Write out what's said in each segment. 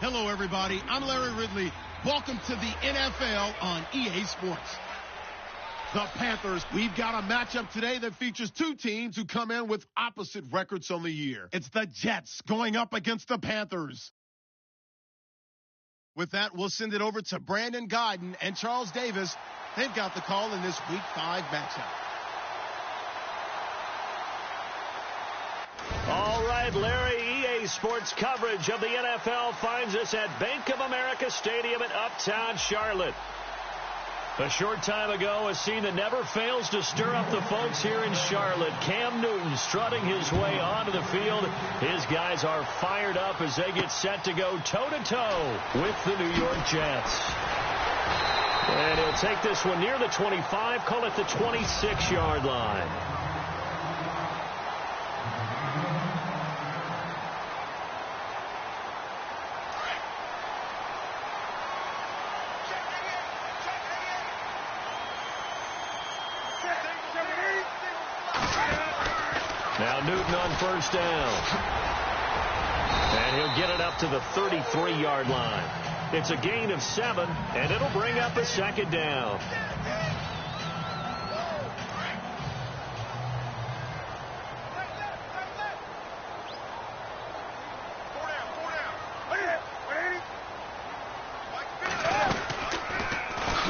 Hello, everybody. I'm Larry Ridley. Welcome to the NFL on EA Sports. The Panthers, we've got a matchup today that features two teams who come in with opposite records on the year. It's the Jets going up against the Panthers. With that, we'll send it over to Brandon Guyton and Charles Davis. They've got the call in this Week 5 matchup. All right, Larry, EA Sports coverage of the NFL finds us at Bank of America Stadium in Uptown Charlotte. A short time ago, a scene that never fails to stir up the folks here in Charlotte. Cam Newton strutting his way onto the field. His guys are fired up as they get set to go toe-to-toe with the New York Jets. And he'll take this one near the 25, call it the 26-yard line. Now Newton on first down. And he'll get it up to the 33-yard line. It's a gain of 7, and it'll bring up a second down.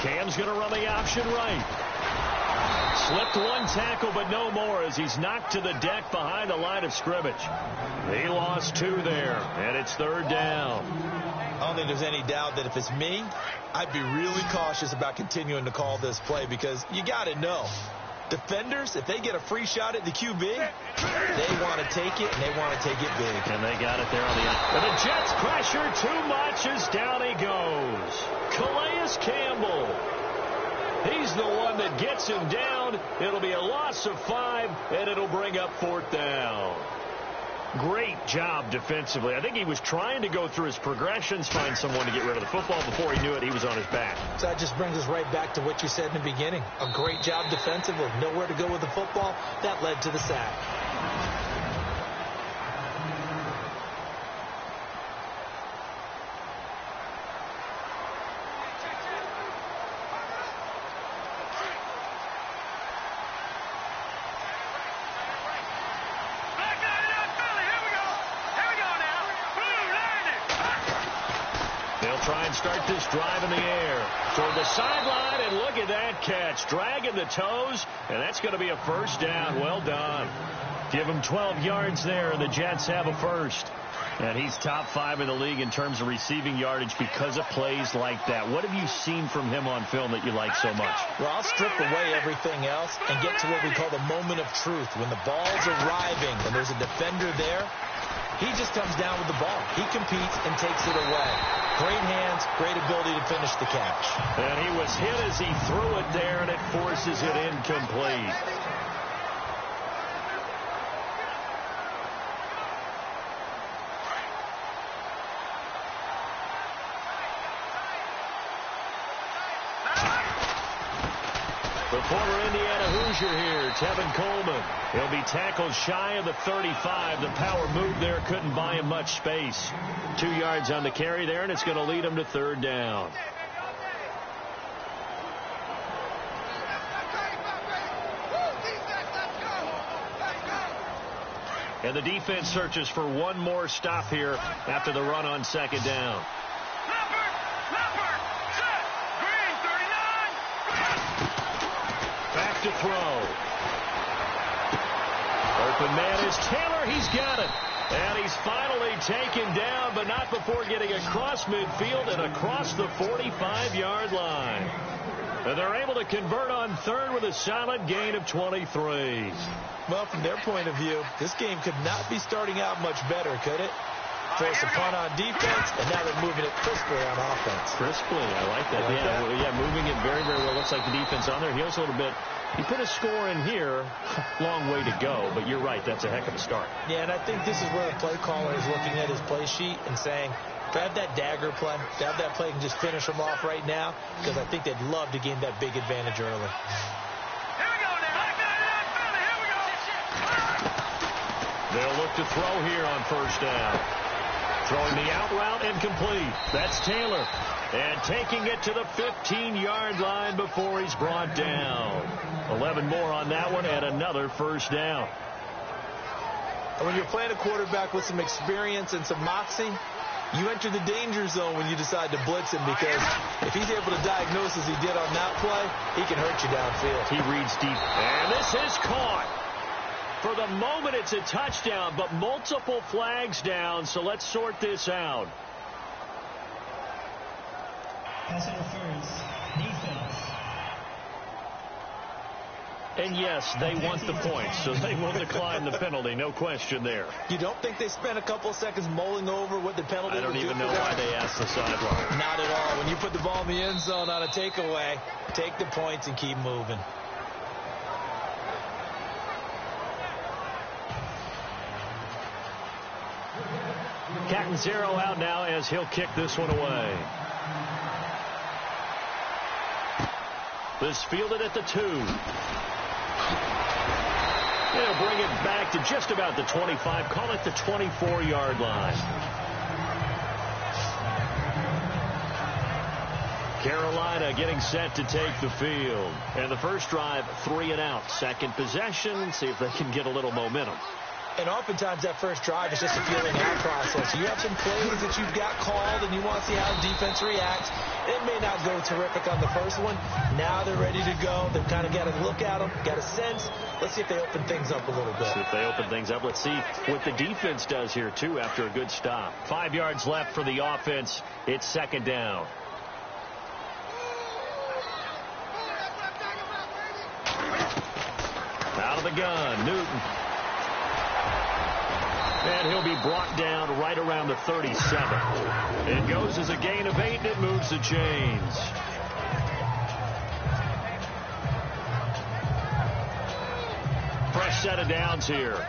Cam's going to run the option right. Slipped one tackle, but no more as he's knocked to the deck behind the line of scrimmage. He lost 2 there, and it's third down. I don't think there's any doubt that if it's me, I'd be really cautious about continuing to call this play because you got to know. Defenders, if they get a free shot at the QB, they want to take it, and they want to take it big. And they got it there on the outside. But the Jets pressure too much as down he goes. Calais Campbell. He's the one that gets him down. It'll be a loss of 5, and it'll bring up fourth down. Great job defensively. I think he was trying to go through his progressions, find someone to get rid of the football. Before he knew it, he was on his back. So that just brings us right back to what you said in the beginning. A great job defensively. Nowhere to go with the football. That led to the sack. Try and start this drive in the air toward the sideline, and look at that catch. Dragging the toes, and that's going to be a first down. Well done. Give him 12 yards there, and the Jets have a first. And he's top 5 in the league in terms of receiving yardage because of plays like that. What have you seen from him on film that you like so much? Well, I'll strip away everything else and get to what we call the moment of truth. When the ball's arriving and there's a defender there, he just comes down with the ball. He competes and takes it away. Great hands, great ability to finish the catch. And he was hit as he threw it there, and it forces it incomplete. The former Indiana Hoosier here, Tevin Coleman. He'll be tackled shy of the 35. The power move there couldn't buy him much space. 2 yards on the carry there, and it's going to lead him to third down. And the defense searches for one more stop here after the run on second down. Back to throw. Open man is Taylor. He's got it. And he's finally taken down, but not before getting across midfield and across the 45-yard line. And they're able to convert on third with a solid gain of 23. Well, from their point of view, this game could not be starting out much better, could it? Force a punt on defense, and now they're moving it crisply on offense. Crisply, I like that. Yeah, moving it very, very well. Looks like the defense on there heals a little bit. He put a score in here. Long way to go, but you're right. That's a heck of a start. Yeah, and I think this is where the play caller is looking at his play sheet and saying, grab that dagger play, grab that play and just finish them off right now, because I think they'd love to gain that big advantage early. They'll look to throw here on first down. Throwing the out route incomplete. That's Taylor. And taking it to the 15-yard line before he's brought down. 11 more on that one and another first down. And when you're playing a quarterback with some experience and some moxie, you enter the danger zone when you decide to blitz him, because if he's able to diagnose as he did on that play, he can hurt you downfield. He reads deep. And this is caught. For the moment, it's a touchdown, but multiple flags down, so let's sort this out. Pass interference. Defense. And yes, they want the points, so they will decline the penalty. No question there. You don't think they spent a couple of seconds mulling over what the penalty I don't would even do know why they asked the sideline. Not at all. When you put the ball in the end zone on a takeaway, take the points and keep moving. Catanzaro out now as he'll kick this one away. This fielded at the 2. They'll bring it back to just about the 25. Call it the 24-yard line. Carolina getting set to take the field. And the first drive, 3 and out. Second possession, see if they can get a little momentum. And oftentimes that first drive is just a feeling out process. You have some plays that you've got called and you want to see how the defense reacts. It may not go terrific on the first one. Now they're ready to go. They've kind of got to look at them, got a sense. Let's see if they open things up a little bit. See if they open things up. Let's see what the defense does here, too, after a good stop. 5 yards left for the offense. It's second down. Out of the gun, Newton. And he'll be brought down right around the 37. It goes as a gain of 8, and it moves the chains. Fresh set of downs here.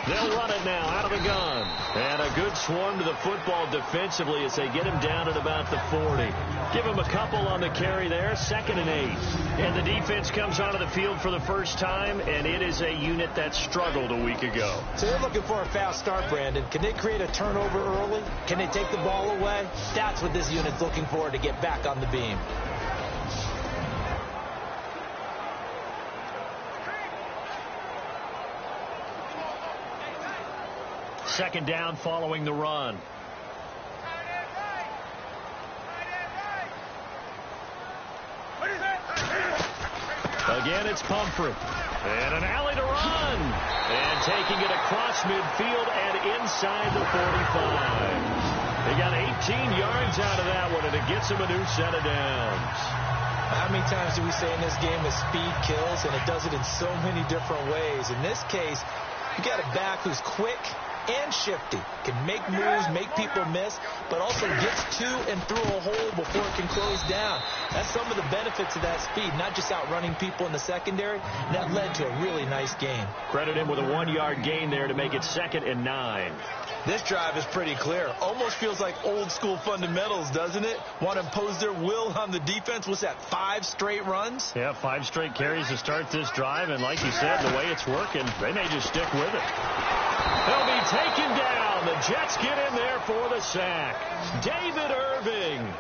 They'll run it now out of the gun. And a good swarm to the football defensively as they get him down at about the 40. Give him a couple on the carry there. 2nd and 8. And the defense comes onto the field for the first time, and it is a unit that struggled a week ago. So they're looking for a fast start, Brandon. Can they create a turnover early? Can they take the ball away? That's what this unit's looking for to get back on the beam. Second down following the run. Again, it's Pumphrey. And an alley to run. And taking it across midfield and inside the 45. They got 18 yards out of that one, and it gets him a new set of downs. How many times do we say in this game that speed kills, and it does it in so many different ways? In this case, you got a back who's quick and shifty, can make moves, make people miss, but also gets to and through a hole before it can close down. That's some of the benefits of that speed, not just outrunning people in the secondary. That led to a really nice gain. Credit him with a 1-yard gain there to make it 2nd and 9. This drive is pretty clear. Almost feels like old school fundamentals, doesn't it? Want to impose their will on the defense. What's that, 5 straight runs? Yeah, 5 straight carries to start this drive, and like you said, the way it's working, they may just stick with it. They'll be taken down. The Jets get in there for the sack. David Irving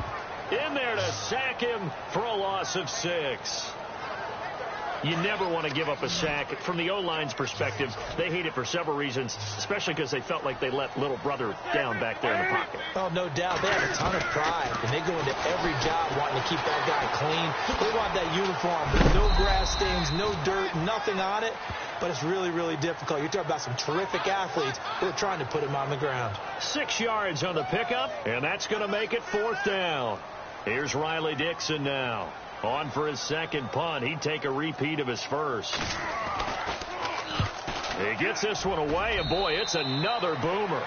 in there to sack him for a loss of 6. You never want to give up a sack. From the O-line's perspective, they hate it for several reasons, especially because they felt like they let little brother down back there in the pocket. Oh, no doubt. They have a ton of pride, and they go into every job wanting to keep that guy clean. They want that uniform with no grass stains, no dirt, nothing on it. But it's really, really difficult. You're talking about some terrific athletes who are trying to put him on the ground. 6 yards on the pickup, and that's going to make it 4th down. Here's Riley Dixon now. On for his second punt. He'd take a repeat of his first. He gets this one away, and boy, it's another boomer.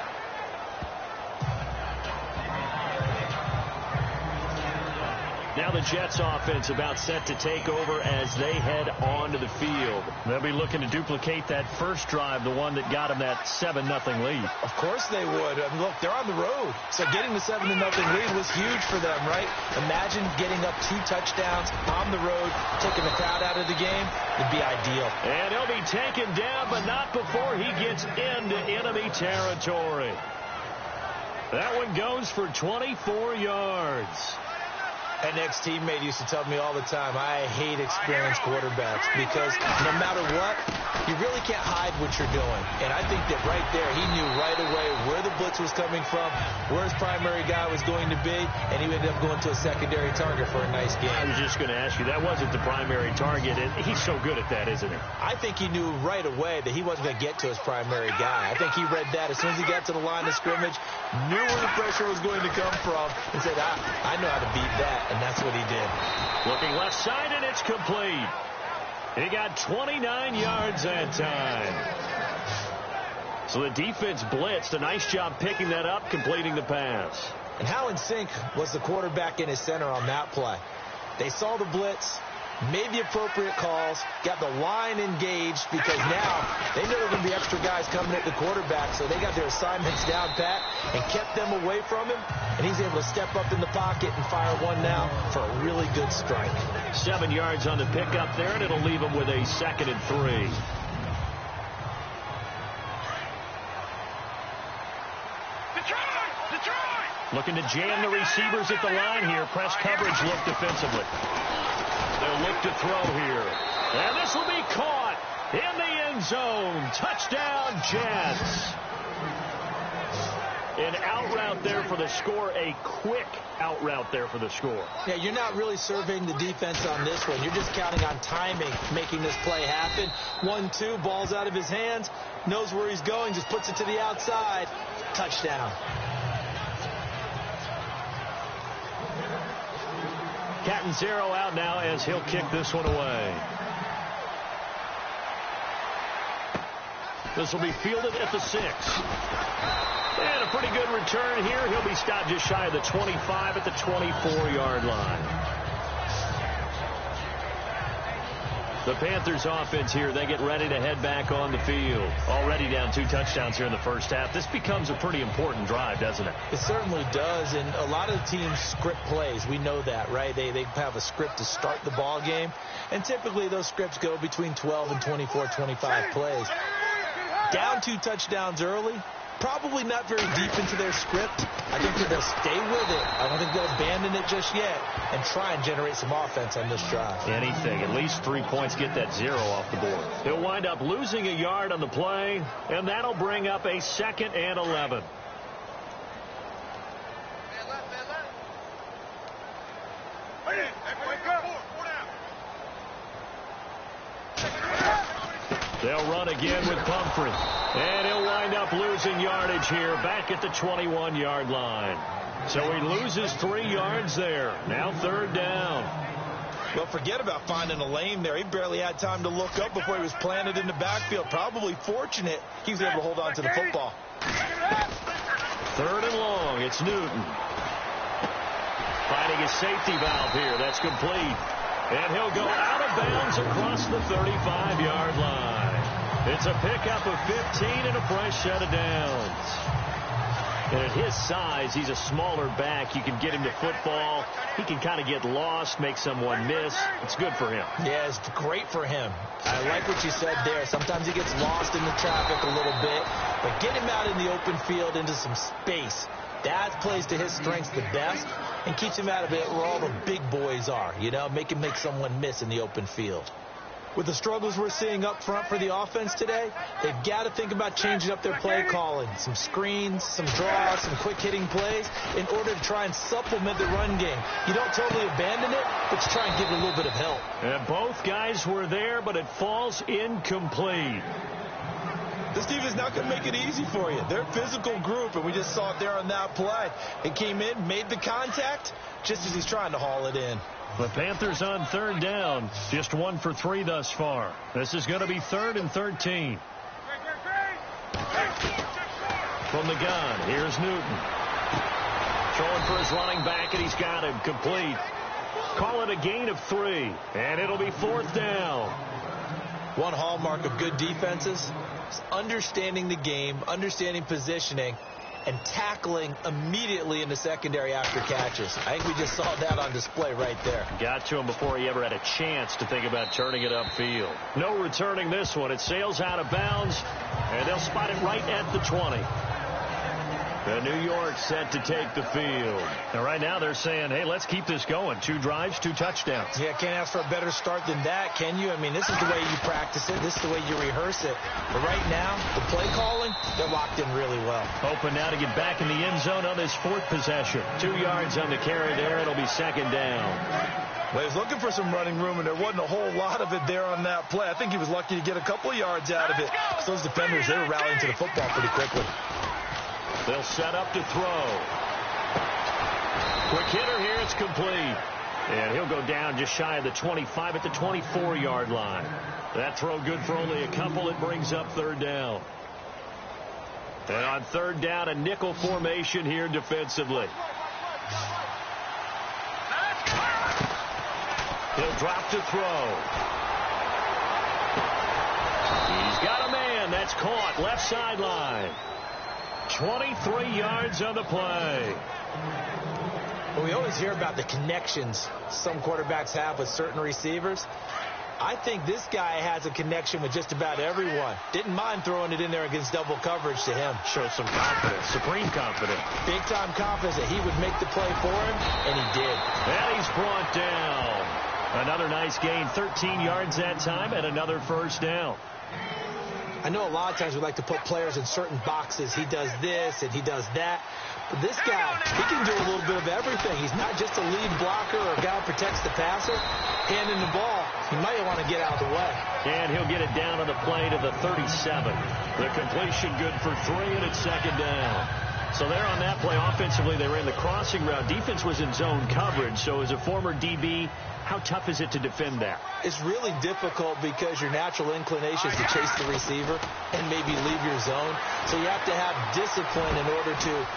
Now the Jets offense about set to take over as they head onto the field. They'll be looking to duplicate that first drive, the one that got them that 7-0 lead. Of course they would. I mean, look, they're on the road. So getting the 7-0 lead was huge for them, right? Imagine getting up 2 touchdowns on the road, taking the crowd out of the game. It'd be ideal. And he'll be taken down, but not before he gets into enemy territory. That one goes for 24 yards. An ex-teammate used to tell me all the time, I hate experienced quarterbacks because no matter what, you really can't hide what you're doing. And I think that right there, he knew right away where the blitz was coming from, where his primary guy was going to be, and he ended up going to a secondary target for a nice game. I was just going to ask you, that wasn't the primary target, and he's so good at that, isn't he? I think he knew right away that he wasn't going to get to his primary guy. I think he read that as soon as he got to the line of scrimmage, knew where the pressure was going to come from, and said, I know how to beat that. And that's what he did. Looking left side, and it's complete. He got 29 yards that time. So the defense blitzed. A nice job picking that up, completing the pass. And how in sync was the quarterback and his center on that play? They saw the blitz, made the appropriate calls, got the line engaged because now they know there are going to be extra guys coming at the quarterback, so they got their assignments down pat and kept them away from him, and he's able to step up in the pocket and fire one now for a really good strike. 7 yards on the pickup there, and it'll leave him with a 2nd and 3. Looking to jam the receivers at the line here. Press coverage look defensively. They'll look to throw here. And this will be caught in the end zone. Touchdown, Jets. An out route there for the score. A quick out route there for the score. Yeah, you're not really surveying the defense on this one. You're just counting on timing, making this play happen. 1-2, ball's out of his hands. Knows where he's going, just puts it to the outside. Touchdown. Catanzaro out now as he'll kick this one away. This will be fielded at the 6. And a pretty good return here. He'll be stopped just shy of the 25 at the 24-yard line. The Panthers offense here, they get ready to head back on the field. Already down 2 touchdowns here in the first half. This becomes a pretty important drive, doesn't it? It certainly does, and a lot of the teams script plays. We know that, right? They have a script to start the ball game, and typically those scripts go between 12 and 24, 25 plays. Down 2 touchdowns early, probably not very deep into their script. I think that they'll stay with it. I don't think they'll abandon it just yet and try and generate some offense on this drive. Anything. At least 3 points, get that 0 off the board. They'll wind up losing a yard on the play, and that'll bring up a 2nd and 11. They'll run again with Pumphrey. And he'll wind up losing yardage here back at the 21-yard line. So he loses 3 yards there. Now 3rd down. Well, forget about finding a lane there. He barely had time to look up before he was planted in the backfield. Probably fortunate he was able to hold on to the football. 3rd and long. It's Newton. Finding his safety valve here. That's complete. And he'll go out of bounds across the 35-yard line. It's a pickup of 15 and a fresh set of downs. And at his size, he's a smaller back. You can get him to football. He can kind of get lost, make someone miss. It's good for him. Yeah, it's great for him. I like what you said there. Sometimes he gets lost in the traffic a little bit. But get him out in the open field into some space. That plays to his strengths the best and keeps him out of it where all the big boys are. You know, make him make someone miss in the open field. With the struggles we're seeing up front for the offense today, they've got to think about changing up their play calling. Some screens, some draws, some quick-hitting plays in order to try and supplement the run game. You don't totally abandon it, but you try and give it a little bit of help. And both guys were there, but it falls incomplete. This team is not going to make it easy for you. They're a physical group, and we just saw it there on that play. It came in, made the contact, just as he's trying to haul it in. The Panthers on 3rd down. Just 1 for 3 thus far. This is going to be 3rd and 13. From the gun, here's Newton. Throwing for his running back, and he's got him complete. Call it a gain of 3, and it'll be 4th down. One hallmark of good defenses is understanding the game, understanding positioning, and tackling immediately in the secondary after catches. I think we just saw that on display right there. Got to him before he ever had a chance to think about turning it upfield. No returning this one. It sails out of bounds, and they'll spot it right at the 20. The New York set to take the field. And right now they're saying, hey, let's keep this going. 2 drives, 2 touchdowns. Yeah, can't ask for a better start than that, can you? I mean, this is the way you practice it. This is the way you rehearse it. But right now, the play calling, they're locked in really well. Open now to get back in the end zone on this 4th possession. 2 yards on the carry there. It'll be 2nd down. Well, he was looking for some running room, and there wasn't a whole lot of it there on that play. I think he was lucky to get a couple of yards out of it. So those defenders, they were rallying to the football pretty quickly. They'll set up to throw. Quick hitter here. It's complete. And he'll go down just shy of the 25 at the 24-yard line. That throw good for only a couple. It brings up 3rd down. And on 3rd down, a nickel formation here defensively. He'll drop to throw. He's got a man. That's caught. Left sideline. 23 yards on the play. Well, we always hear about the connections some quarterbacks have with certain receivers. I think this guy has a connection with just about everyone. Didn't mind throwing it in there against double coverage to him. Showed some confidence, supreme confidence. Big-time confidence that he would make the play for him, and he did. And he's brought down. Another nice gain, 13 yards that time, and another 1st down. I know a lot of times we like to put players in certain boxes. He does this and he does that. But this guy, he can do a little bit of everything. He's not just a lead blocker or a guy who protects the passer. Handing the ball, he might want to get out of the way. And he'll get it down on the play to the 37. The completion good for 3, and it's 2nd down. So there on that play, offensively, they ran the crossing route. Defense was in zone coverage. So as a former DB, how tough is it to defend that? It's really difficult because your natural inclination is to chase the receiver and maybe leave your zone. So you have to have discipline in order to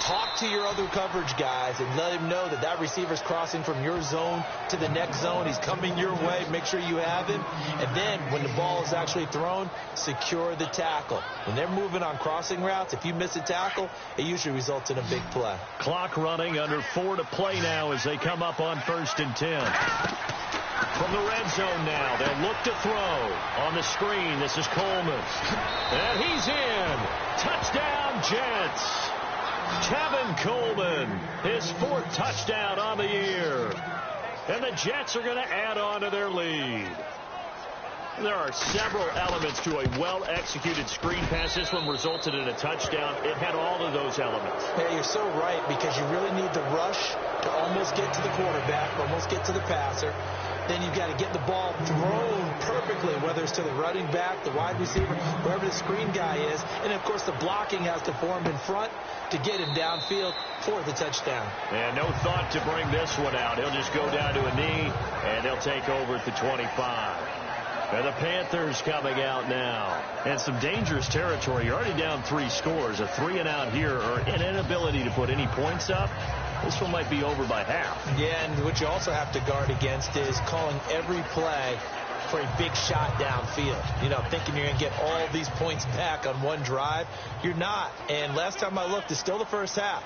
talk to your other coverage guys and let him know that that receiver's crossing from your zone to the next zone. He's coming your way. Make sure you have him. And then when the ball is actually thrown, secure the tackle. When they're moving on crossing routes, if you miss a tackle, it usually results in a big play. Clock running, under 4 to play now as they come up on 1st and 10. From the red zone now, they'll look to throw. On the screen, this is Coleman. And he's in. Touchdown, Jets. Tevin Coleman, his 4th touchdown on the year. And the Jets are going to add on to their lead. There are several elements to a well-executed screen pass. This one resulted in a touchdown. It had all of those elements. Yeah, you're so right, because you really need the rush to almost get to the quarterback, almost get to the passer. Then you've got to get the ball thrown perfectly, whether it's to the running back, the wide receiver, wherever the screen guy is. And, of course, the blocking has to form in front to get him downfield for the touchdown. And no thought to bring this one out. He'll just go down to a knee, and they'll take over at the 25. And the Panthers coming out now. And some dangerous territory. You're already down 3 scores. A 3-and-out here, or an inability to put any points up. This one might be over by half. Yeah, and what you also have to guard against is calling every play for a big shot downfield. You know, thinking you're going to get all these points back on one drive. You're not. And last time I looked, it's still the first half.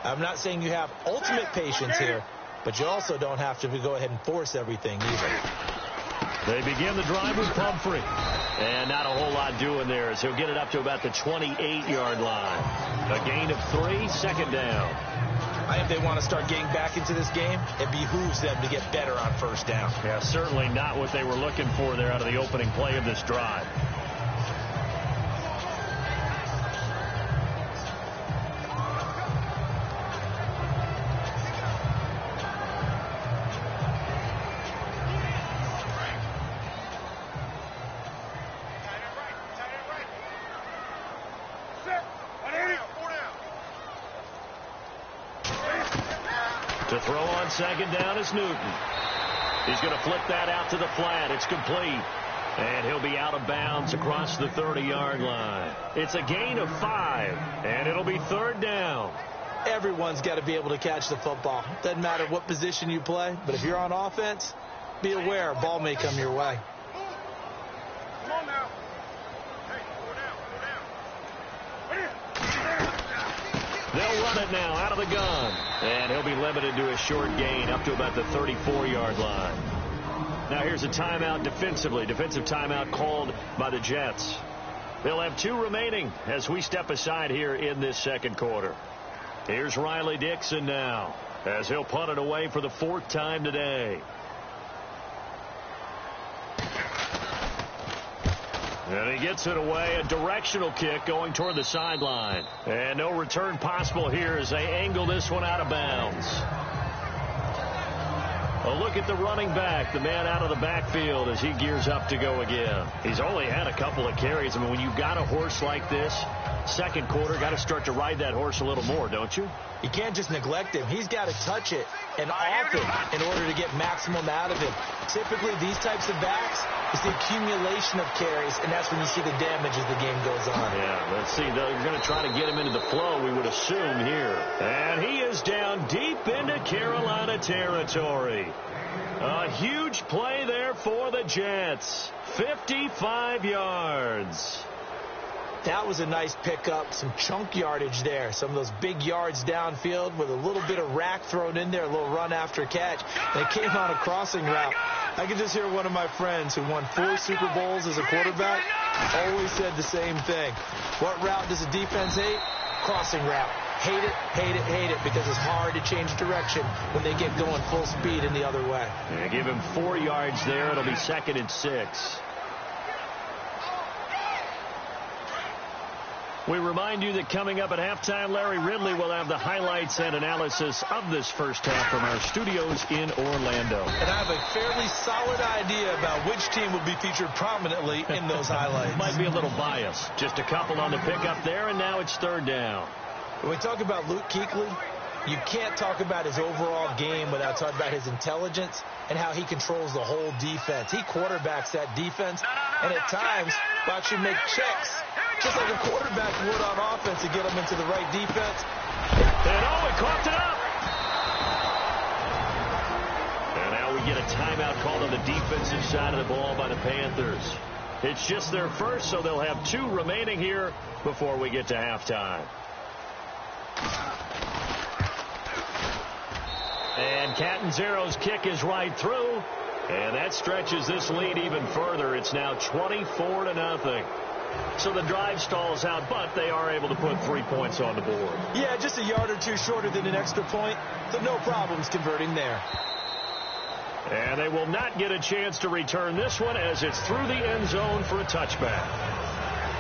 I'm not saying you have ultimate patience here, but you also don't have to go ahead and force everything either. They begin the drive with Pumphrey. And not a whole lot doing there as he'll get it up to about the 28-yard line. A gain of 3, 2nd down. I think they want to start getting back into this game. It behooves them to get better on 1st down. Yeah, certainly not what they were looking for there out of the opening play of this drive. To throw on 2nd down is Newton. He's going to flip that out to the flat. It's complete. And he'll be out of bounds across the 30-yard line. It's a gain of 5, and it'll be 3rd down. Everyone's got to be able to catch the football. Doesn't matter what position you play, but if you're on offense, be aware, a ball may come your way. Come on now. Hey, go down. They'll run it now out of the gun. And he'll be limited to a short gain up to about the 34-yard line. Now here's a timeout defensively. Defensive timeout called by the Jets. They'll have 2 remaining as we step aside here in this second quarter. Here's Riley Dixon now as he'll punt it away for the 4th time today. And he gets it away, a directional kick going toward the sideline. And no return possible here as they angle this one out of bounds. A look at the running back, the man out of the backfield as he gears up to go again. He's only had a couple of carries. I mean, when you've got a horse like this, second quarter, got to start to ride that horse a little more, don't you? You can't just neglect him. He's got to touch it and often in order to get maximum out of him. Typically, these types of backs, it's the accumulation of carries, and that's when you see the damage as the game goes on. Yeah, let's see. They're going to try to get him into the flow, we would assume here. And he is down deep into Carolina territory. A huge play there for the Jets. 55 yards. That was a nice pickup, some chunk yardage there. Some of those big yards downfield with a little bit of rack thrown in there, a little run after catch. They came on a crossing route. I could just hear one of my friends who won 4 Super Bowls as a quarterback always said the same thing. What route does a defense hate? Crossing route. Hate it, hate it, hate it, because it's hard to change direction when they get going full speed in the other way. Yeah, give him 4 yards there. It'll be 2nd and 6. We remind you that coming up at halftime, Larry Ridley will have the highlights and analysis of this first half from our studios in Orlando. And I have a fairly solid idea about which team will be featured prominently in those highlights. Might be a little biased. Just a couple on the pickup there, and now it's 3rd down. When we talk about Luke Kuechly, you can't talk about his overall game without talking about his intelligence and how he controls the whole defense. He quarterbacks that defense, and at times will actually make checks, just like a quarterback would on offense, to get them into the right defense. And he coughed it up. And now we get a timeout called on the defensive side of the ball by the Panthers. It's just their first, so they'll have 2 remaining here before we get to halftime. And Catanzaro's kick is right through, and that stretches this lead even further. It's now 24-0. So the drive stalls out, but they are able to put 3 points on the board. Yeah, just a yard or 2 shorter than an extra point, so no problems converting there. And they will not get a chance to return this one as it's through the end zone for a touchback.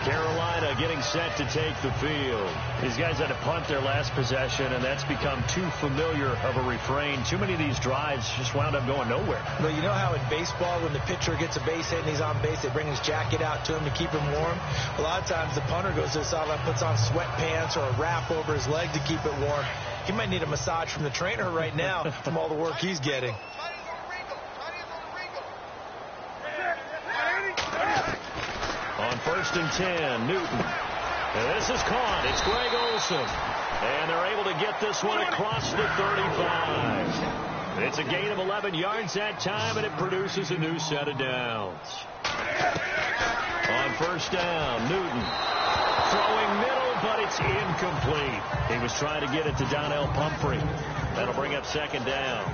Carolina getting set to take the field. These guys had to punt their last possession, and that's become too familiar of a refrain. Too many of these drives just wound up going nowhere. Well, you know how in baseball, when the pitcher gets a base hit and he's on base, they bring his jacket out to him to keep him warm? A lot of times the punter goes to the sideline, puts on sweatpants or a wrap over his leg to keep it warm. He might need a massage from the trainer right now from all the work he's getting. On 1st and 10, Newton. And this is caught. It's Greg Olsen. And they're able to get this one across the 35. It's a gain of 11 yards that time, and it produces a new set of downs. On 1st down, Newton. Throwing middle, but it's incomplete. He was trying to get it to Donnell Pumphrey. That'll bring up 2nd down.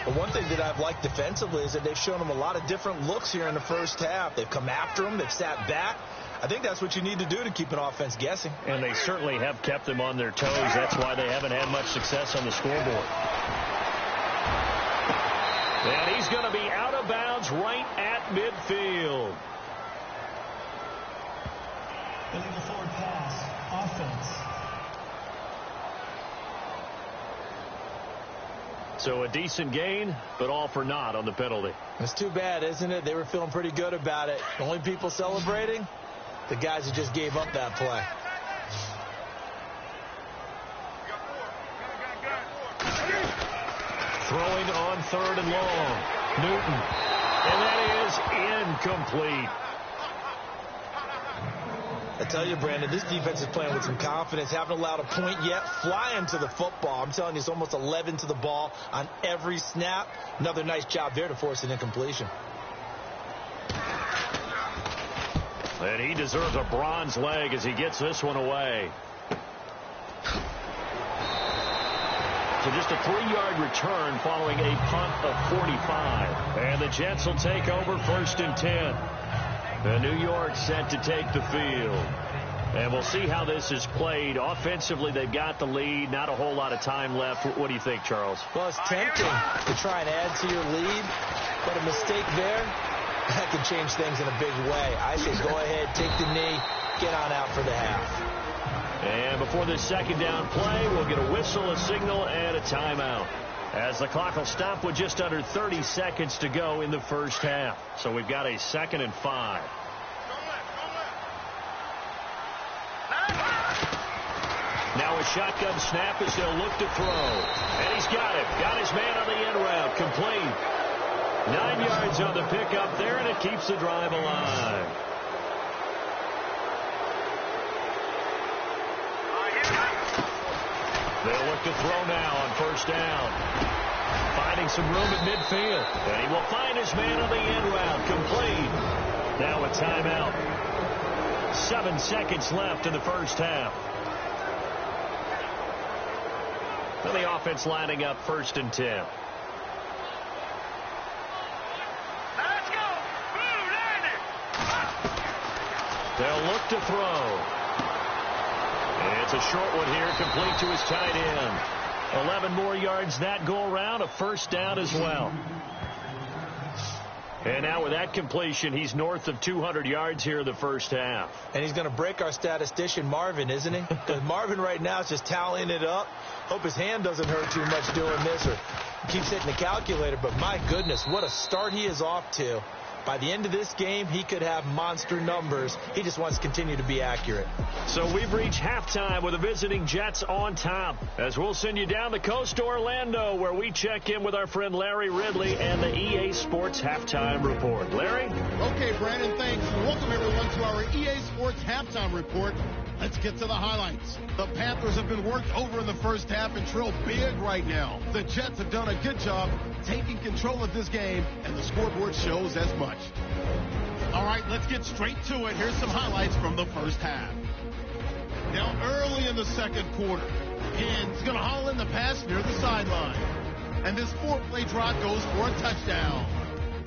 But one thing that I've liked defensively is that they've shown him a lot of different looks here in the first half. They've come after him. They've sat back. I think that's what you need to do to keep an offense guessing. And they certainly have kept them on their toes. That's why they haven't had much success on the scoreboard. And he's going to be out of bounds right at midfield. Illegal forward pass. Offense. So a decent gain, but all for naught on the penalty. It's too bad, isn't it? They were feeling pretty good about it. The only people celebrating, the guys who just gave up that play. Throwing on 3rd and long. Newton. And that is incomplete. I tell you, Brandon, this defense is playing with some confidence. Haven't allowed a point yet. Flying to the football. I'm telling you, it's almost 11 to the ball on every snap. Another nice job there to force an incompletion. And he deserves a bronze leg as he gets this one away. So just a 3-yard return following a punt of 45. And the Jets will take over 1st and 10. The New York set to take the field. And we'll see how this is played. Offensively, they've got the lead. Not a whole lot of time left. What do you think, Charles? Well, it's tempting to try and add to your lead. But a mistake there, that could change things in a big way. I say go ahead, take the knee, get on out for the half. And before this second down play, we'll get a whistle, a signal, and a timeout. As the clock will stop with just under 30 seconds to go in the first half. So we've got a 2nd and 5. Now a shotgun snap as they'll look to throw. And he's got it. Got his man on the end route. Complete. 9 yards on the pickup there, and it keeps the drive alive. They'll look to throw now on 1st down. Finding some room at midfield. And he will find his man on the end route. Complete. Now a timeout. 7 seconds left in the first half. And the offense lining up 1st and 10. Let's go. Blue landed. They'll look to throw. It's a short one here, complete to his tight end. 11 more yards that go around, a 1st down as well. And now with that completion, he's north of 200 yards here in the first half. And he's going to break our statistician, Marvin, isn't he? Because Marvin right now is just tallying it up. Hope his hand doesn't hurt too much doing this or keeps hitting the calculator. But my goodness, what a start he is off to. By the end of this game, he could have monster numbers. He just wants to continue to be accurate. So we've reached halftime with the visiting Jets on top. As we'll send you down the coast to Orlando, where we check in with our friend Larry Ridley and the EA Sports Halftime Report. Larry? Okay, Brandon, thanks. And welcome, everyone, to our EA Sports Halftime Report. Let's get to the highlights. The Panthers have been worked over in the first half and trail big right now. The Jets have done a good job taking control of this game, and the scoreboard shows as much. All right, let's get straight to it. Here's some highlights from the first half. Now, early in the second quarter, Hinn's going to haul in the pass near the sideline. And this 4-play drive goes for a touchdown.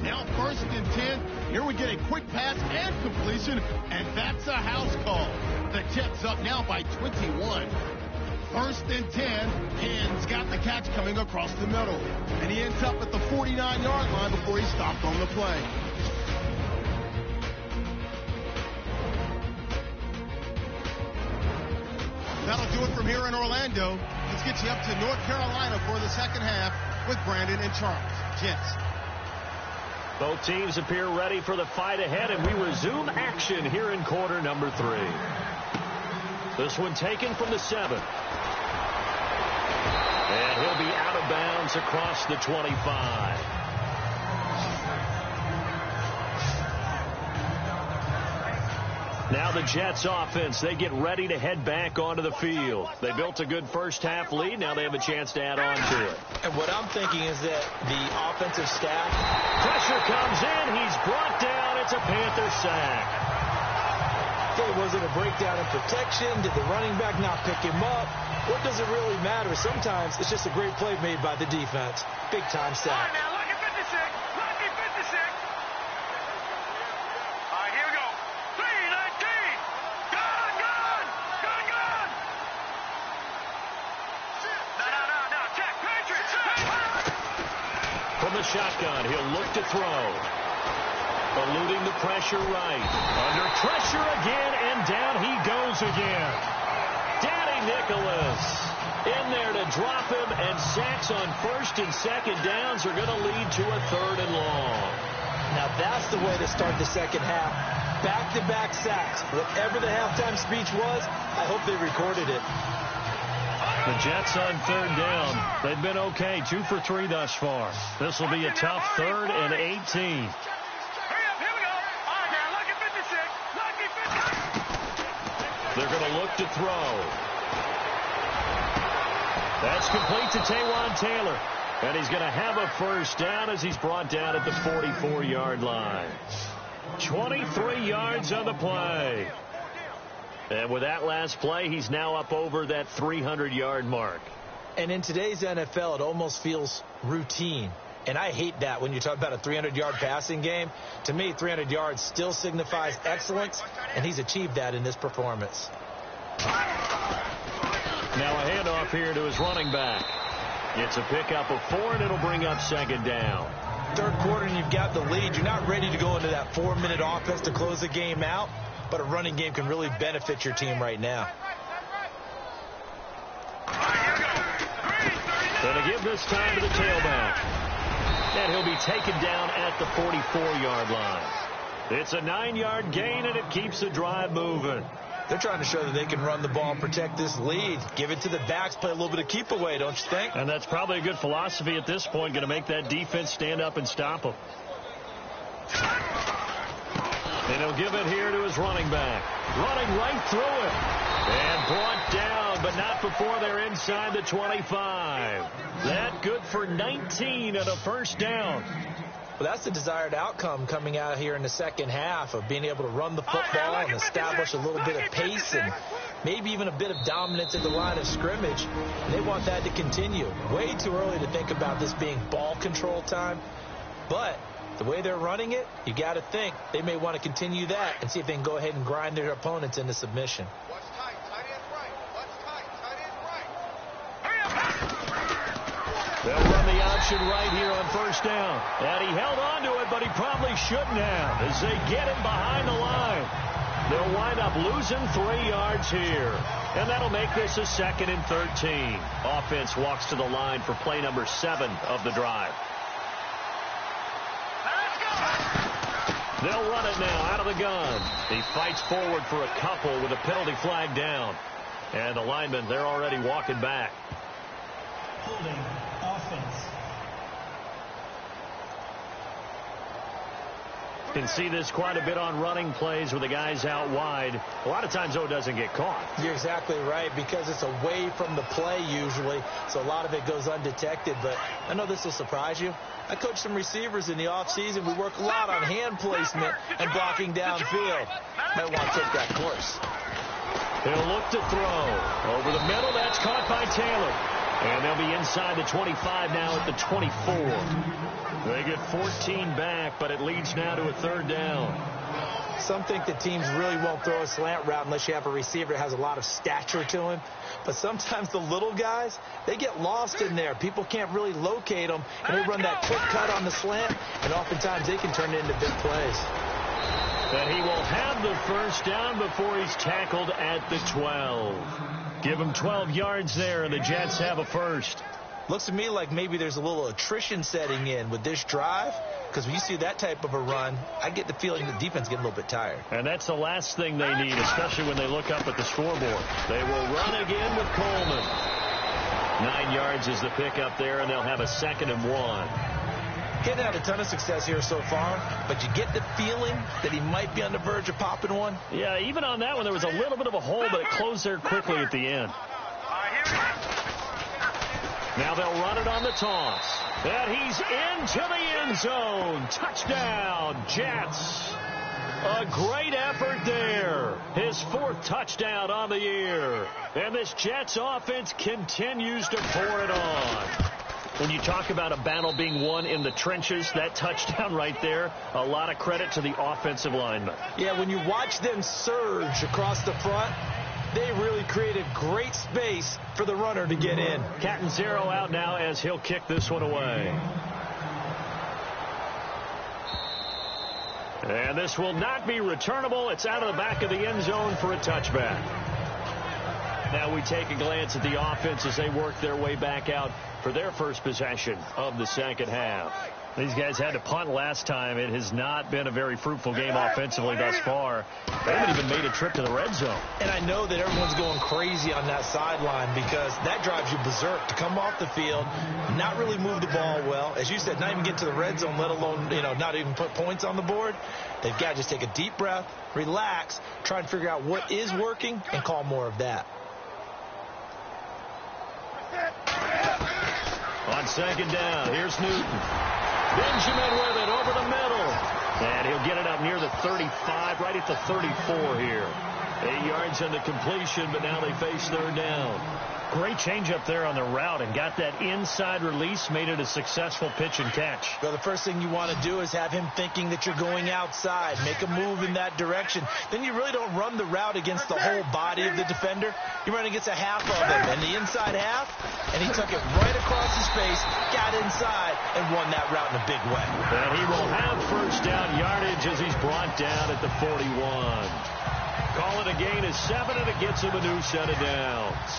Now 1st and 10. Here we get a quick pass and completion, and that's a house call. The Jets up now by 21. 1st and 10. Hinn's got the catch coming across the middle. And he ends up at the 49-yard line before he stopped on the play. That'll do it from here in Orlando. Let's get you up to North Carolina for the second half with Brandon and Charles. Jets. Both teams appear ready for the fight ahead, and we resume action here in quarter number 3. This one taken from the 7. And he'll be out of bounds across the 25. Now the Jets offense, they get ready to head back onto the field. They built a good first half lead. Now they have a chance to add on to it. And what I'm thinking is that the offensive staff. Pressure comes in. He's brought down. It's a Panther sack. Okay, was it a breakdown in protection? Did the running back not pick him up? What does it really matter? Sometimes it's just a great play made by the defense. Big time sack. All right, now, lucky 56. Lucky 56. All right, here we go. 3-19. Gun. No. Check. Patriots. From the shotgun, he'll look to throw. Eluding the pressure right. Under pressure again, and down he goes again. Danny Nicholas in there to drop him, and sacks on 1st and 2nd downs are going to lead to a 3rd and long. Now that's the way to start the second half. Back-to-back sacks. Whatever the halftime speech was, I hope they recorded it. The Jets on 3rd down. They've been okay, 2 for 3 thus far. This will be a tough 3rd and 18. He'll look to throw. That's complete to Taywan Taylor. And he's going to have a first down as he's brought down at the 44-yard line. 23 yards on the play. And with that last play, he's now up over that 300-yard mark. And in today's NFL, it almost feels routine. And I hate that when you talk about a 300-yard passing game. To me, 300 yards still signifies excellence, and he's achieved that in this performance. Now a handoff here to his running back. It's a pickup of 4, and it'll bring up second down. Third quarter, and you've got the lead. You're not ready to go into that 4-minute offense to close the game out, but a running game can really benefit your team right now. Going to give this time to the tailback. And he'll be taken down at the 44-yard line. It's a 9-yard gain, and it keeps the drive moving. They're trying to show that they can run the ball and protect this lead. Give it to the backs, play a little bit of keep away, don't you think? And that's probably a good philosophy at this point, going to make that defense stand up and stop them. And he'll give it here to his running back. Running right through it. And brought down, but not before they're inside the 25. That good for 19 and a first down. Well, that's the desired outcome coming out here in the second half of being able to run the football and establish a little bit of pace and maybe even a bit of dominance at the line of scrimmage. And they want that to continue. Way too early to think about this being ball control time. But the way they're running it, you got to think they may want to continue that and see if they can go ahead and grind their opponents into submission. They'll run the option right here on first down. And he held on to it, but he probably shouldn't have as they get him behind the line. They'll wind up losing 3 yards here. And that'll make this a 2nd and 13. Offense walks to the line for play number 7 of the drive. They'll run it now out of the gun. He fights forward for a couple with a penalty flag down. And the linemen, they're already walking back. Holding offense. You can see this quite a bit on running plays with the guys out wide. A lot of times, though, it doesn't get caught. You're exactly right, because it's away from the play usually, so a lot of it goes undetected. But I know this will surprise you. I coach some receivers in the offseason. We work a lot on hand placement and blocking downfield. Might want to take that course. He'll look to throw. Over the middle, that's caught by Taylor. And they'll be inside the 25 now at the 24. They get 14 back, but it leads now to a 3rd down. Some think that teams really won't throw a slant route unless you have a receiver that has a lot of stature to him. But sometimes the little guys, they get lost in there. People can't really locate them, and they run that quick cut on the slant, and oftentimes they can turn it into big plays. And he will have the first down before he's tackled at the 12. Give him 12 yards there, and the Jets have a first. Looks to me like maybe there's a little attrition setting in with this drive, because when you see that type of a run, I get the feeling the defense getting a little bit tired. And that's the last thing they need, especially when they look up at the scoreboard. They will run again with Coleman. 9 yards is the pickup there, and they'll have a 2nd and 1. He hasn't had a ton of success here so far, but you get the feeling that he might be on the verge of popping one. Yeah, even on that one, there was a little bit of a hole, but it closed there quickly at the end. Now they'll run it on the toss. And he's into the end zone. Touchdown, Jets. A great effort there. His 4th touchdown on the year. And this Jets offense continues to pour it on. When you talk about a battle being won in the trenches, that touchdown right there, a lot of credit to the offensive linemen. Yeah, when you watch them surge across the front, they really created great space for the runner to get in. Catanzaro out now as he'll kick this one away. And this will not be returnable. It's out of the back of the end zone for a touchback. Now we take a glance at the offense as they work their way back out for their first possession of the second half. These guys had to punt last time. It has not been a very fruitful game offensively thus far. They haven't even made a trip to the red zone. And I know that everyone's going crazy on that sideline because that drives you berserk to come off the field, not really move the ball well. As you said, not even get to the red zone, let alone, not even put points on the board. They've got to just take a deep breath, relax, try and figure out what is working, and call more of that. On second down, here's Newton. Benjamin with it over the middle. And he'll get it up near the 35, right at the 34 here. 8 yards on the completion, but now they face third down. Great change up there on the route and got that inside release, made it a successful pitch and catch. Well, the first thing you want to do is have him thinking that you're going outside, make a move in that direction. Then you really don't run the route against the whole body of the defender. You run against a half of him, and the inside half, and he took it right across his face, got inside, and won that route in a big way. And he will have first down yardage as he's brought down at the 41. Call it a gain of 7, and it gets him a new set of downs.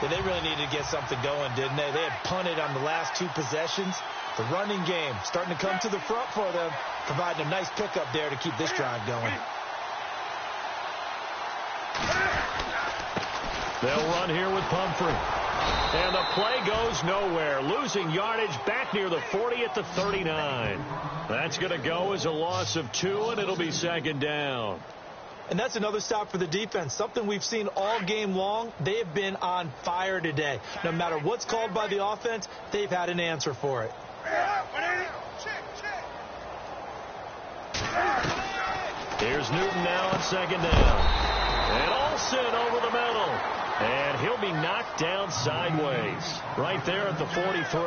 Yeah, they really needed to get something going, didn't they? They had punted on the last 2 possessions. The running game starting to come to the front for them, providing a nice pickup there to keep this drive going. They'll run here with Pumphrey. And the play goes nowhere. Losing yardage back near the 40 at the 39. That's going to go as a loss of 2, and it'll be second down. And that's another stop for the defense. Something we've seen all game long. They have been on fire today. No matter what's called by the offense, they've had an answer for it. Here's Newton now on second down. And Olsen over the middle. And he'll be knocked down sideways. Right there at the 43.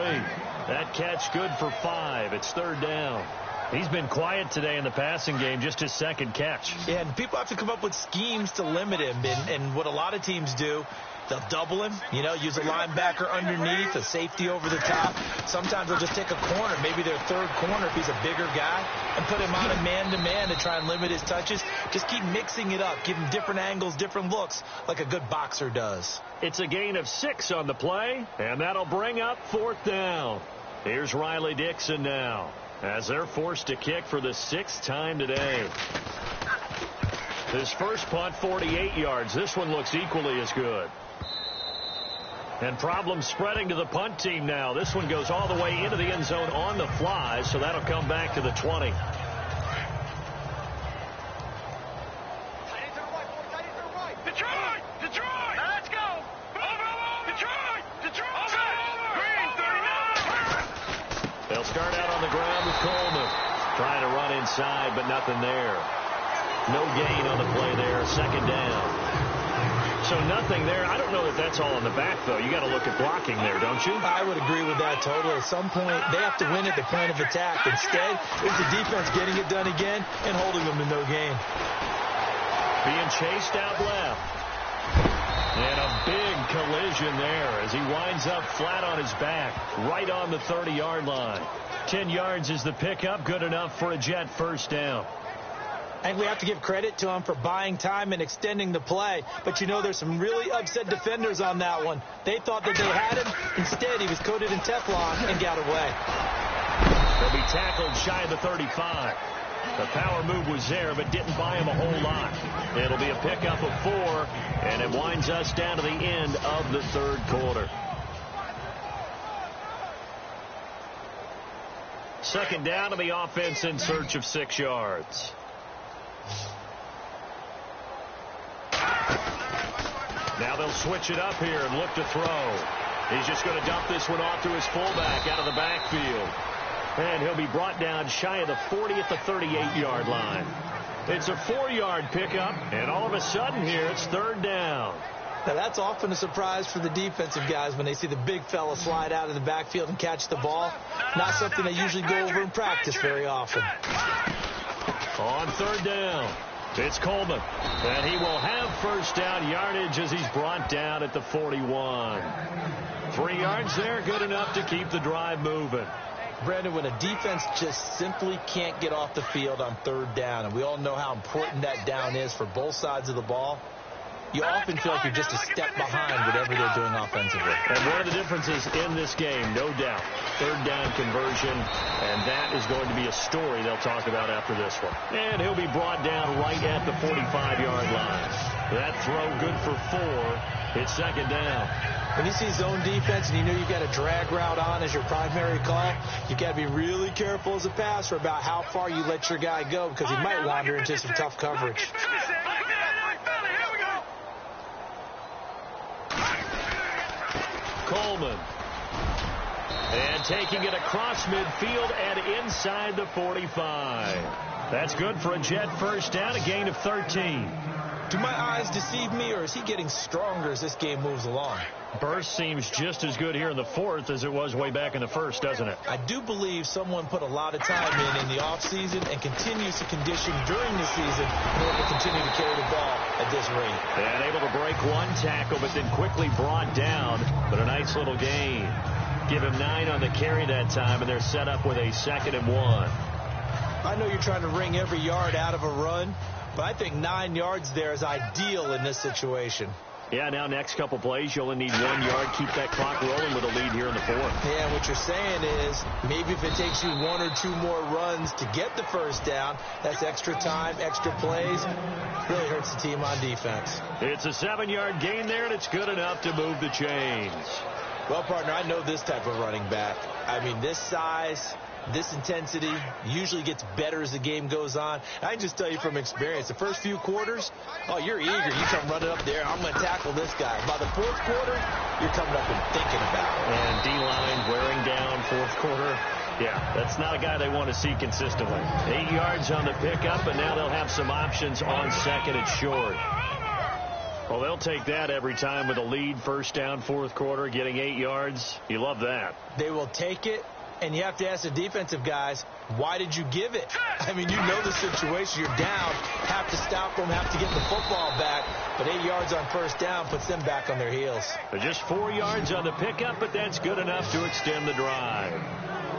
That catch good for 5. It's third down. He's been quiet today in the passing game, just his second catch. Yeah, and people have to come up with schemes to limit him. And what a lot of teams do, they'll double him, use a linebacker underneath, a safety over the top. Sometimes they'll just take a corner, maybe their third corner if he's a bigger guy, and put him on a man-to-man to try and limit his touches. Just keep mixing it up, give him different angles, different looks, like a good boxer does. It's a gain of 6 on the play, and that'll bring up fourth down. Here's Riley Dixon now, as they're forced to kick for the 6th time today. His first punt, 48 yards. This one looks equally as good. And problems spreading to the punt team now. This one goes all the way into the end zone on the fly, so that'll come back to the 20. Detroit! Detroit! Let's go! Over! Detroit! Detroit! Green 39! They'll start out on the ground with Coleman. Trying to run inside, but nothing there. No gain on the play there. Second down. So nothing there. I don't know that that's all in the back, though. You got to look at blocking there, don't you? I would agree with that totally. At some point, they have to win at the point of attack. Instead, it's the defense getting it done again and holding them to no gain. Being chased out left. And a big collision there as he winds up flat on his back, right on the 30-yard line. 10 yards is the pickup, good enough for a Jet first down. And we have to give credit to him for buying time and extending the play. But there's some really upset defenders on that one. They thought that they had him. Instead, he was coated in Teflon and got away. He'll be tackled shy of the 35. The power move was there, but didn't buy him a whole lot. It'll be a pickup of 4, and it winds us down to the end of the third quarter. Second down to the offense in search of 6 yards. Now they'll switch it up here and look to throw. He's just going to dump this one off to his fullback out of the backfield. And he'll be brought down shy of the 40 at the 38-yard line. It's a 4-yard pickup, and all of a sudden here it's third down. Now that's often a surprise for the defensive guys when they see the big fella slide out of the backfield and catch the ball. Not something they usually go over in practice very often. On third down, it's Coleman. And he will have first down yardage as he's brought down at the 41. 3 yards there, good enough to keep the drive moving. Brandon, when a defense just simply can't get off the field on third down, and we all know how important that down is for both sides of the ball, you often feel like you're just a step behind whatever they're doing offensively. And one of the differences in this game, no doubt, third down conversion, and that is going to be a story they'll talk about after this one. And he'll be brought down right at the 45-yard line. That throw good for 4. It's second down. When you see zone defense and you know you've got a drag route on as your primary call, you've got to be really careful as a passer about how far you let your guy go because he might wander into some tough coverage. Coleman. And taking it across midfield and inside the 45. That's good for a Jet first down, a gain of 13. Do my eyes deceive me, or is he getting stronger as this game moves along? Burst seems just as good here in the fourth as it was way back in the first, doesn't it? I do believe someone put a lot of time in the offseason and continues to condition during the season in order to continue to carry the ball at this rate. And able to break one tackle, but then quickly brought down. But a nice little gain. Give him 9 on the carry that time, and they're set up with a 2nd and 1. I know you're trying to wring every yard out of a run, but I think 9 yards there is ideal in this situation. Yeah, now next couple plays, you only need 1 yard. Keep that clock rolling with a lead here in the fourth. Yeah, what you're saying is maybe if it takes you 1 or 2 more runs to get the first down, that's extra time, extra plays. Really hurts the team on defense. It's a 7-yard gain there, and it's good enough to move the chains. Well, partner, I know this type of running back. I mean, this size, this intensity usually gets better as the game goes on. I can just tell you from experience, the first few quarters, oh, you're eager. You come running up there, I'm going to tackle this guy. By the fourth quarter, you're coming up and thinking about it. And D-line wearing down fourth quarter. Yeah, that's not a guy they want to see consistently. 8 yards on the pickup, and now they'll have some options on second and short. Well, they'll take that every time with a lead, first down, fourth quarter, getting 8 yards. You love that. They will take it, and you have to ask the defensive guys, why did you give it? I mean, you know the situation. You're down, have to stop them, have to get the football back, but 8 yards on first down puts them back on their heels. But just 4 yards on the pickup, but that's good enough to extend the drive.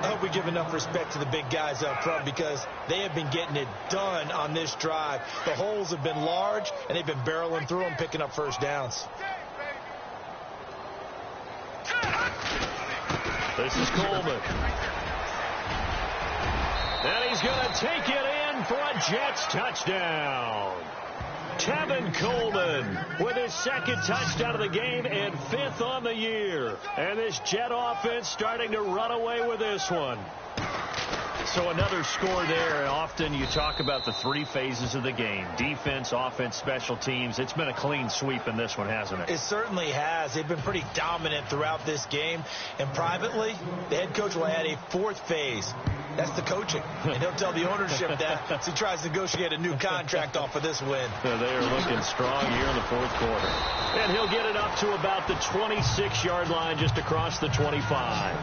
I hope we give enough respect to the big guys up front because they have been getting it done on this drive. The holes have been large, and they've been barreling through them, picking up first downs. This is Coleman. And he's going to take it in for a Jets touchdown. Tevin Coleman with his 2nd touchdown of the game and 5th on the year. And this Jet offense starting to run away with this one. So another score there. Often you talk about the 3 phases of the game. Defense, offense, special teams. It's been a clean sweep in this one, hasn't it? It certainly has. They've been pretty dominant throughout this game. And privately, the head coach will add a 4th phase. That's the coaching. And he'll tell the ownership that as he tries to negotiate a new contract off of this win. They are looking strong here in the fourth quarter. And he'll get it up to about the 26-yard line just across the 25.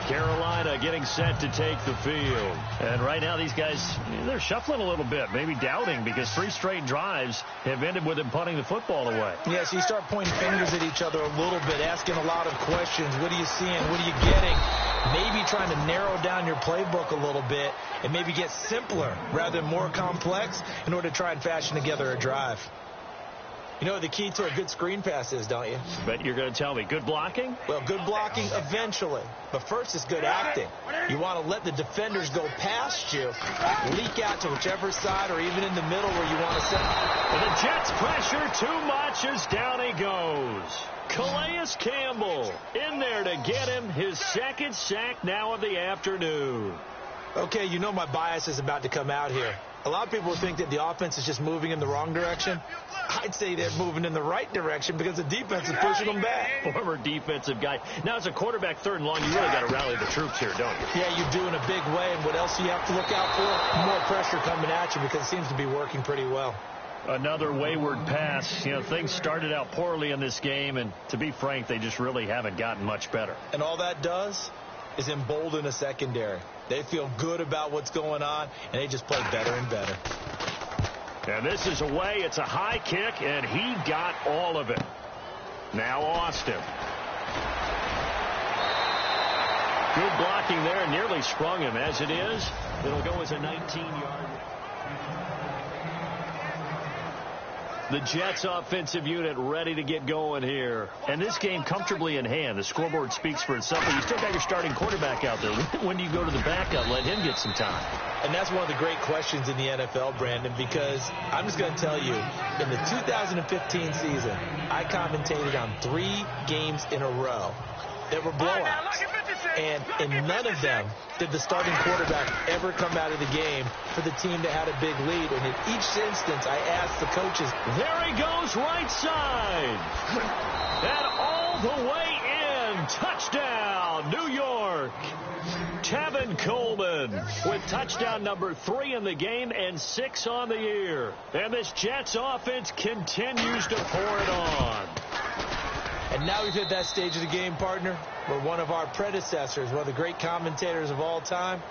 Carolina getting set to take the field. And right now these guys, they're shuffling a little bit, maybe doubting because 3 straight drives have ended with them punting the football away. Yeah, so you start pointing fingers at each other a little bit, asking a lot of questions. What are you seeing? What are you getting? Maybe trying to narrow down your playbook a little bit and maybe get simpler rather than more complex in order to try and fashion together a drive. You know what the key to a good screen pass is, don't you? Bet you're going to tell me. Good blocking? Well, good blocking eventually. But first is good acting. You want to let the defenders go past you, leak out to whichever side or even in the middle where you want to send. And the Jets pressure too much as down he goes. Calais Campbell in there to get him his 2nd sack now of the afternoon. Okay, you know my bias is about to come out here. A lot of people think that the offense is just moving in the wrong direction. I'd say they're moving in the right direction because the defense is pushing them back. Former defensive guy. Now, as a quarterback, 3rd and long, you really got to rally the troops here, don't you? Yeah, you do in a big way. And what else do you have to look out for? More pressure coming at you because it seems to be working pretty well. Another wayward pass. You know, things started out poorly in this game, and to be frank, they just really haven't gotten much better. And all that does is embolden a secondary. They feel good about what's going on, and they just play better and better. And this is away. It's a high kick, and he got all of it. Now Austin. Good blocking there, nearly sprung him. As it is, it'll go as a 19-yard. The Jets offensive unit ready to get going here. And this game comfortably in hand. The scoreboard speaks for itself, but you still got your starting quarterback out there. When do you go to the backup? Let him get some time. And that's one of the great questions in the NFL, Brandon, because I'm just going to tell you, in the 2015 season, I commentated on 3 games in a row that were blowouts. And in none of them did the starting quarterback ever come out of the game for the team that had a big lead. And in each instance, I asked the coaches. There he goes, right side. And all the way in. Touchdown, New York. Tevin Coleman with touchdown number 3 in the game and 6 on the year. And this Jets offense continues to pour it on. And now we've hit that stage of the game, partner, where one of our predecessors, one of the great commentators of all time,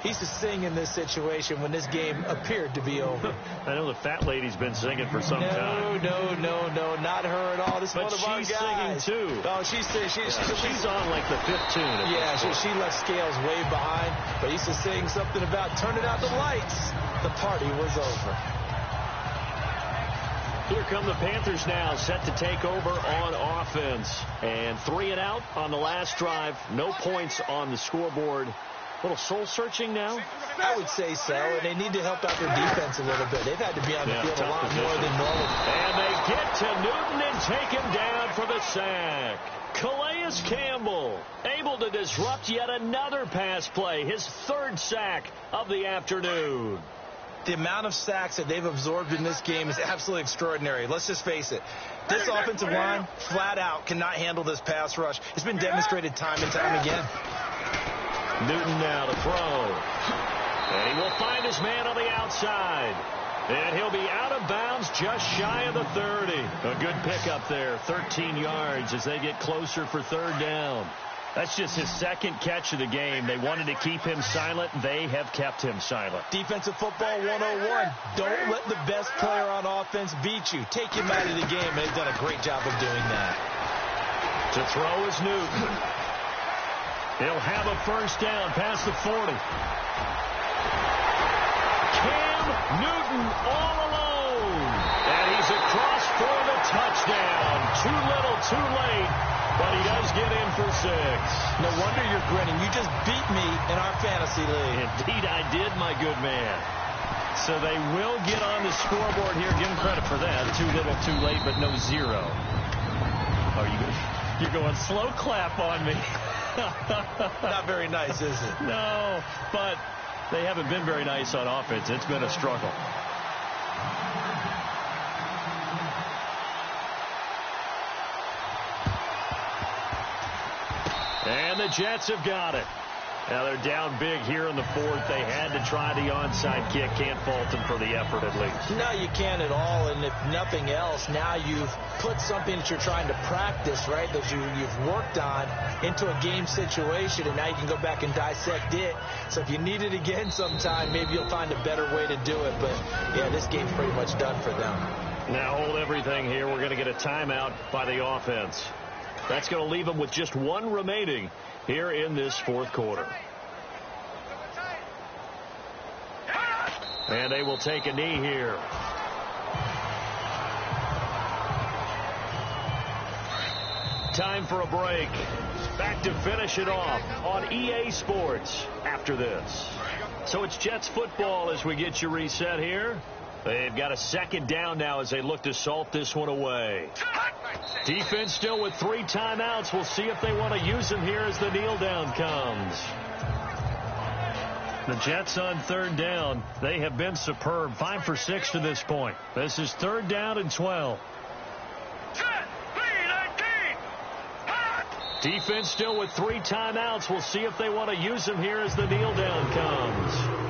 he used to sing in this situation when this game appeared to be over. I know the fat lady's been singing for some time. No, not her at all. This is one of our guys. But she's singing, too. Oh, she's on like the 5th tune. Yeah, she left Scales way behind, but he used to sing something about turning out the lights. The party was over. Here come the Panthers now, set to take over on offense. And 3 and out on the last drive. No points on the scoreboard. A little soul-searching now? I would say so, and they need to help out their defense a little bit. They've had to be on the field a lot more than normal. And they get to Newton and take him down for the sack. Calais Campbell able to disrupt yet another pass play, his 3rd sack of the afternoon. The amount of sacks that they've absorbed in this game is absolutely extraordinary. Let's just face it. This offensive line, flat out, cannot handle this pass rush. It's been demonstrated time and time again. Newton now to throw. And he will find his man on the outside. And he'll be out of bounds just shy of the 30. A good pickup there, 13 yards as they get closer for 3rd down. That's just his 2nd catch of the game. They wanted to keep him silent. They have kept him silent. Defensive football 101. Don't let the best player on offense beat you. Take him out of the game, and they've done a great job of doing that. To throw is Newton. He'll have a 1st down past the 40. Cam Newton all alone. And he's across for the touchdown. Too little, too late. But he does get in for 6. No wonder you're grinning. You just beat me in our fantasy league. Indeed, I did, my good man. So they will get on the scoreboard here. Give him credit for that. Too little, too late, but no 0. You're going slow clap on me. Not very nice, is it? No, but they haven't been very nice on offense. It's been a struggle. And the Jets have got it. Now they're down big here in the 4th. They had to try the onside kick. Can't fault them for the effort at least. No, you can't at all. And if nothing else, now you've put something that you're trying to practice, right, that you've worked on into a game situation, and now you can go back and dissect it. So if you need it again sometime, maybe you'll find a better way to do it. But, yeah, this game's pretty much done for them. Now hold everything here. We're going to get a timeout by the offense. That's going to leave them with just 1 remaining here in this 4th quarter. And they will take a knee here. Time for a break. Back to finish it off on EA Sports after this. So it's Jets football as we get you reset here. They've got a 2nd down now as they look to salt this one away. Defense still with 3 timeouts. We'll see if they want to use them here as the kneel down comes. The Jets on 3rd down. They have been superb. 5 for 6 to this point. This is 3rd down and 12. Defense still with 3 timeouts. We'll see if they want to use them here as the kneel down comes.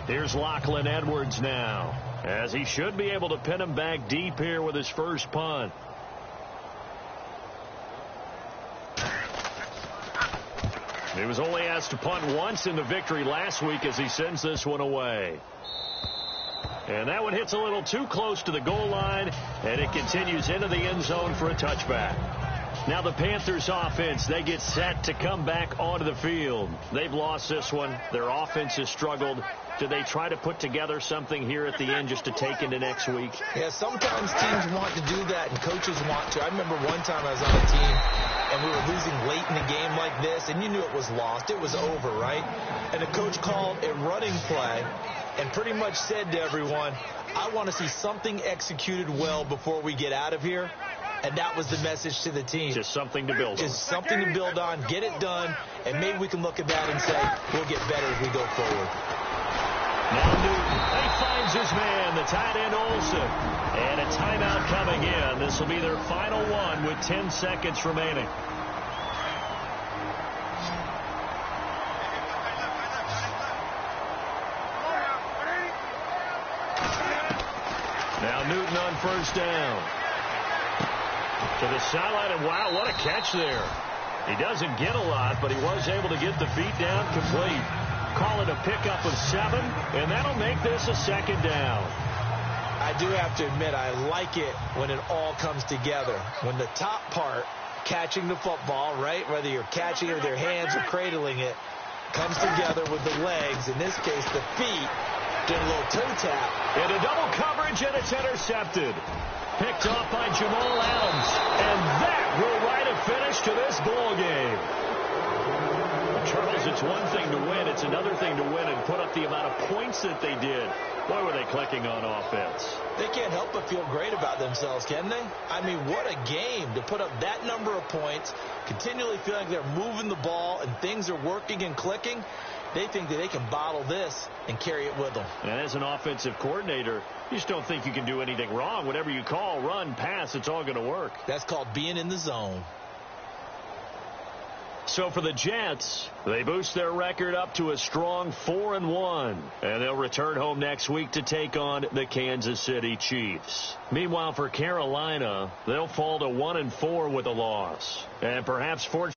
Here's Lachlan Edwards now, as he should be able to pin him back deep here with his first punt. He was only asked to punt once in the victory last week as he sends this one away. And that one hits a little too close to the goal line, and it continues into the end zone for a touchback. Now the Panthers offense, they get set to come back onto the field. They've lost this one. Their offense has struggled. Do they try to put together something here at the end just to take into next week? Yeah, sometimes teams want to do that and coaches want to. I remember one time I was on a team and we were losing late in a game like this, and you knew it was lost. It was over, right? And the coach called a running play and pretty much said to everyone, I want to see something executed well before we get out of here. And that was the message to the team. Just something to build on. Just something to build on, get it done, and maybe we can look at that and say, we'll get better as we go forward. Now Newton, he finds his man, the tight end Olsen. And a timeout coming in. This will be their final one with 10 seconds remaining. Now Newton on first down. To the sideline, and wow, what a catch there. He doesn't get a lot, but he was able to get the feet down complete. Call it a pickup of 7, and that'll make this a second down. I do have to admit, I like it when it all comes together. When the top part, catching the football, right, whether you're catching it with your hands or cradling it, comes together with the legs, in this case the feet, doing a little toe tap. Into double coverage, and it's intercepted. Picked off by Jamal Adams. And that will write a finish to this ball game. Charles, it's one thing to win. It's another thing to win and put up the amount of points that they did. Boy, were they clicking on offense. They can't help but feel great about themselves, can they? I mean, what a game to put up that number of points, continually feeling like they're moving the ball and things are working and clicking. They think that they can bottle this and carry it with them. And as an offensive coordinator, you just don't think you can do anything wrong. Whatever you call, run, pass, it's all going to work. That's called being in the zone. So for the Jets, they boost their record up to a strong 4-1. And they'll return home next week to take on the Kansas City Chiefs. Meanwhile, for Carolina, they'll fall to 1-4 with a loss. And perhaps fortunately,